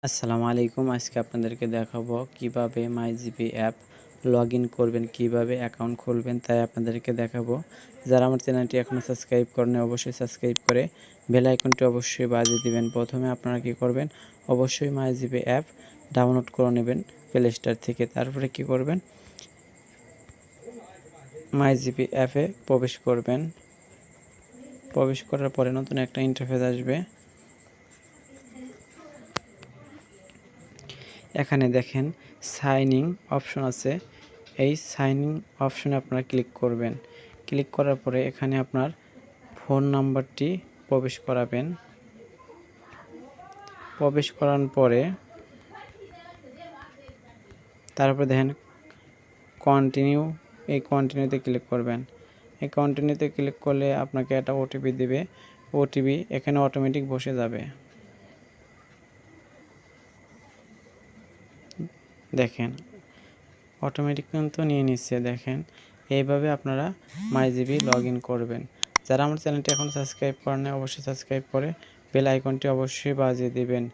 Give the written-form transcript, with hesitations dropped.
আসসালামু আলাইকুম। আজকে আপনাদেরকে দেখাবো কিভাবে মাইজিপি অ্যাপ লগ ইন করবেন, কিভাবে অ্যাকাউন্ট খুলবেন তাই আপনাদেরকে দেখাবো। যারা আমার চ্যানেলটি এখনও সাবস্ক্রাইব করেনি অবশ্যই সাবস্ক্রাইব করে বেল আইকনটি অবশ্যই বাজিয়ে দিবেন। প্রথমে আপনারা কি করবেন, অবশ্যই মাইজিপি অ্যাপ ডাউনলোড করে নেবেন প্লে স্টোর থেকে। তারপরে কি করবেন, মাইজিপি অ্যাপে প্রবেশ করবেন। প্রবেশ করার পরে নতুন একটা ইন্টারফেস আসবে। এখানে দেখেন সাইন ইন অপশন আছে। এই সাইন ইন অপশনে আপনারা ক্লিক করবেন। ক্লিক করার পরে এখানে আপনার ফোন নাম্বারটি প্রবেশ করাবেন। প্রবেশ করানোর পরে তারপরে দেখেন কন্টিনিউ, এই কন্টিনিউতে ক্লিক করবেন। এই কন্টিনিউতে ক্লিক করলে আপনাকে একটা ওটিপি দেবে। ওটিপি এখানে অটোমেটিক বসে যাবে। দেখেন অটোমেটিক কিন্তু নিয়ে নিচ্ছে। দেখেন এইভাবে আপনারা মাইজিবি লগ ইন করবেন। যারা আমার চ্যানেলটি এখন সাবস্ক্রাইব করেন অবশ্যই সাবস্ক্রাইব করে বেল আইকনটি অবশ্যই বাজিয়ে দিবেন।